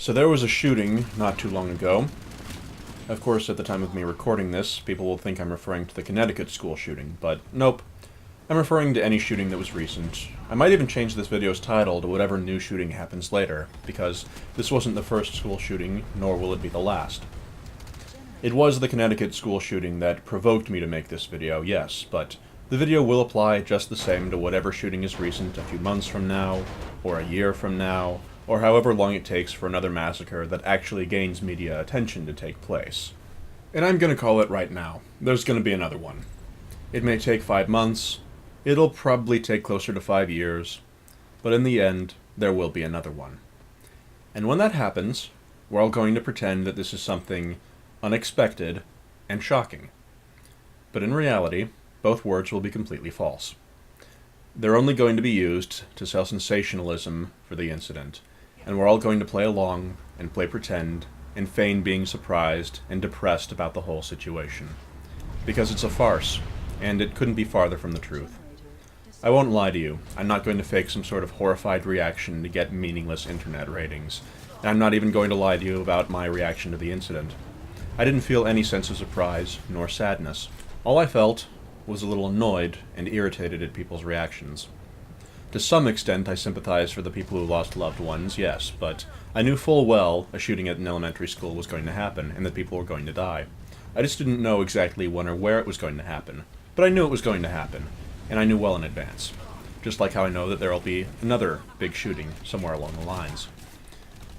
So there was a shooting not too long ago. Of course, at the time of me recording this, people will think I'm referring to the Connecticut school shooting, but nope. I'm referring to any shooting that was recent. I might even change this video's title to whatever new shooting happens later, because this wasn't the first school shooting, nor will it be the last. It was the Connecticut school shooting that provoked me to make this video, yes, but the video will apply just the same to whatever shooting is recent a few months from now, or a year from now, or however long it takes for another massacre that actually gains media attention to take place. And I'm gonna call it right now. There's gonna be another one. It may take 5 months, it'll probably take closer to 5 years, but in the end, there will be another one. And when that happens, we're all going to pretend that this is something unexpected and shocking. But in reality, both words will be completely false. They're only going to be used to sell sensationalism for the incident, and we're all going to play along and play pretend and feign being surprised and depressed about the whole situation. Because it's a farce, and it couldn't be farther from the truth. I won't lie to you, I'm not going to fake some sort of horrified reaction to get meaningless internet ratings, and I'm not even going to lie to you about my reaction to the incident. I didn't feel any sense of surprise, nor sadness. All I felt was a little annoyed and irritated at people's reactions. To some extent, I sympathized for the people who lost loved ones, yes, but I knew full well a shooting at an elementary school was going to happen, and that people were going to die. I just didn't know exactly when or where it was going to happen, but I knew it was going to happen, and I knew well in advance. Just like how I know that there will be another big shooting somewhere along the lines.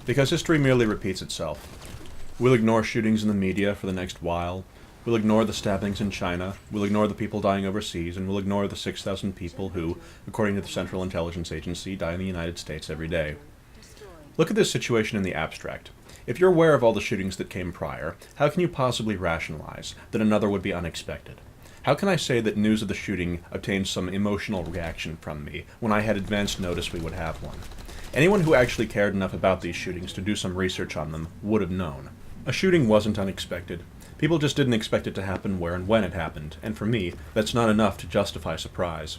Because history merely repeats itself. We'll ignore shootings in the media for the next while. We'll ignore the stabbings in China, we'll ignore the people dying overseas, and we'll ignore the 6,000 people who, according to the Central Intelligence Agency, die in the United States every day. Look at this situation in the abstract. If you're aware of all the shootings that came prior, how can you possibly rationalize that another would be unexpected? How can I say that news of the shooting obtained some emotional reaction from me when I had advanced notice we would have one? Anyone who actually cared enough about these shootings to do some research on them would have known. A shooting wasn't unexpected. People just didn't expect it to happen where and when it happened, and for me, that's not enough to justify surprise.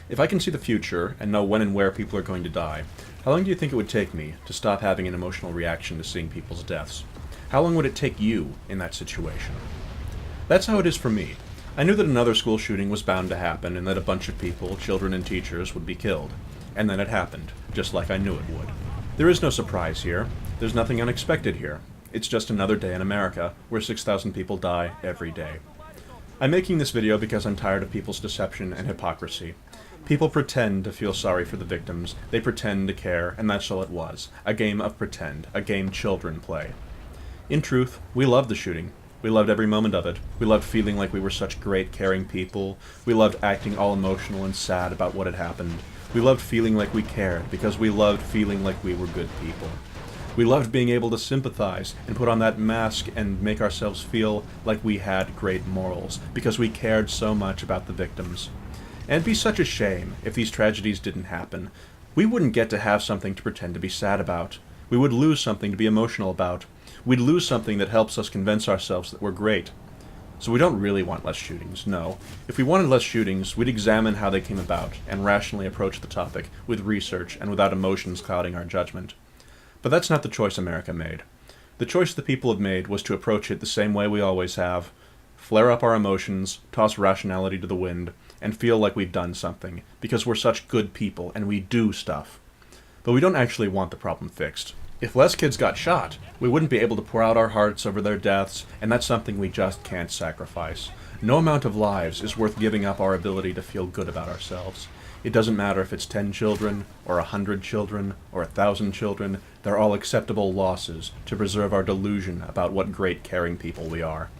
If I can see the future and know when and where people are going to die, how long do you think it would take me to stop having an emotional reaction to seeing people's deaths? How long would it take you in that situation? That's how it is for me. I knew that another school shooting was bound to happen and that a bunch of people, children and teachers, would be killed. And then it happened, just like I knew it would. There is no surprise here. There's nothing unexpected here. It's just another day in America, where 6,000 people die every day. I'm making this video because I'm tired of people's deception and hypocrisy. People pretend to feel sorry for the victims, they pretend to care, and that's all it was. A game of pretend, a game children play. In truth, we loved the shooting. We loved every moment of it. We loved feeling like we were such great, caring people. We loved acting all emotional and sad about what had happened. We loved feeling like we cared, because we loved feeling like we were good people. We loved being able to sympathize and put on that mask and make ourselves feel like we had great morals, because we cared so much about the victims. And it'd be such a shame if these tragedies didn't happen. We wouldn't get to have something to pretend to be sad about. We would lose something to be emotional about. We'd lose something that helps us convince ourselves that we're great. So we don't really want less shootings, no. If we wanted less shootings, we'd examine how they came about and rationally approach the topic with research and without emotions clouding our judgment. But that's not the choice America made. The choice the people have made was to approach it the same way we always have, flare up our emotions, toss rationality to the wind, and feel like we've done something, because we're such good people and we do stuff. But we don't actually want the problem fixed. If less kids got shot, we wouldn't be able to pour out our hearts over their deaths, and that's something we just can't sacrifice. No amount of lives is worth giving up our ability to feel good about ourselves. It doesn't matter if it's 10 children, or 100 children, or 1,000 children, they're all acceptable losses to preserve our delusion about what great caring people we are.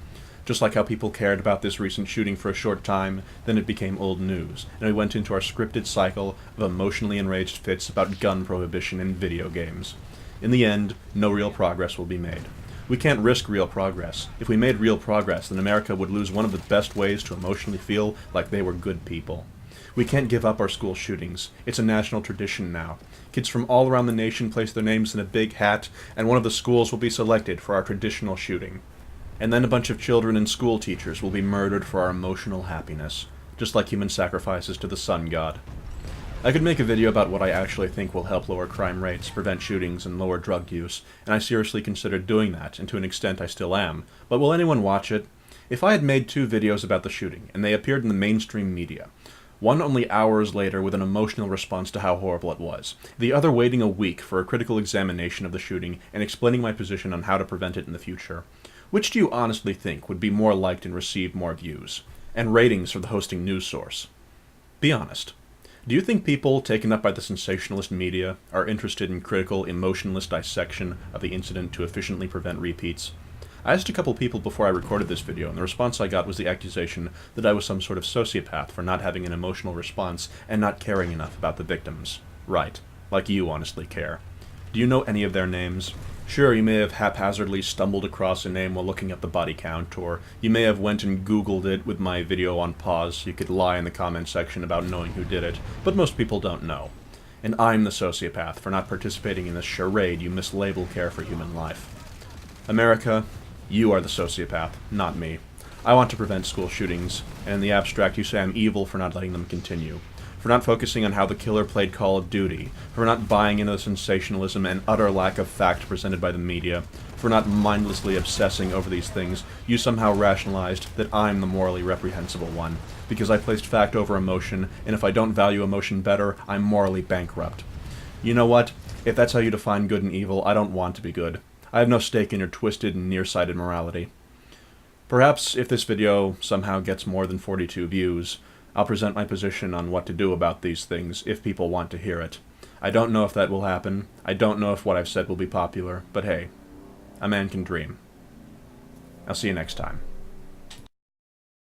Just like how people cared about this recent shooting for a short time, then it became old news, and we went into our scripted cycle of emotionally enraged fits about gun prohibition in video games. In the end, no real progress will be made. We can't risk real progress. If we made real progress, then America would lose one of the best ways to emotionally feel like they were good people. We can't give up our school shootings. It's a national tradition now. Kids from all around the nation place their names in a big hat, and one of the schools will be selected for our traditional shooting. And then a bunch of children and school teachers will be murdered for our emotional happiness, just like human sacrifices to the sun god. I could make a video about what I actually think will help lower crime rates, prevent shootings, and lower drug use, and I seriously considered doing that, and to an extent I still am. But will anyone watch it? If I had made 2 videos about the shooting, and they appeared in the mainstream media, one only hours later with an emotional response to how horrible it was, the other waiting a week for a critical examination of the shooting and explaining my position on how to prevent it in the future, which do you honestly think would be more liked and receive more views? And ratings for the hosting news source? Be honest. Do you think people taken up by the sensationalist media are interested in critical, emotionless dissection of the incident to efficiently prevent repeats? I asked a couple people before I recorded this video, and the response I got was the accusation that I was some sort of sociopath for not having an emotional response and not caring enough about the victims. Right. Like you honestly care. Do you know any of their names? Sure, you may have haphazardly stumbled across a name while looking at the body count, or you may have went and Googled it with my video on pause so you could lie in the comment section about knowing who did it, but most people don't know. And I'm the sociopath for not participating in this charade you mislabel care for human life. America, you are the sociopath, not me. I want to prevent school shootings, and in the abstract you say I'm evil for not letting them continue. For not focusing on how the killer played Call of Duty, for not buying into the sensationalism and utter lack of fact presented by the media, for not mindlessly obsessing over these things, you somehow rationalized that I'm the morally reprehensible one, because I placed fact over emotion, and if I don't value emotion better, I'm morally bankrupt. You know what? If that's how you define good and evil, I don't want to be good. I have no stake in your twisted and nearsighted morality. Perhaps if this video somehow gets more than 42 views, I'll present my position on what to do about these things if people want to hear it. I don't know if that will happen. I don't know if what I've said will be popular, but hey, a man can dream. I'll see you next time.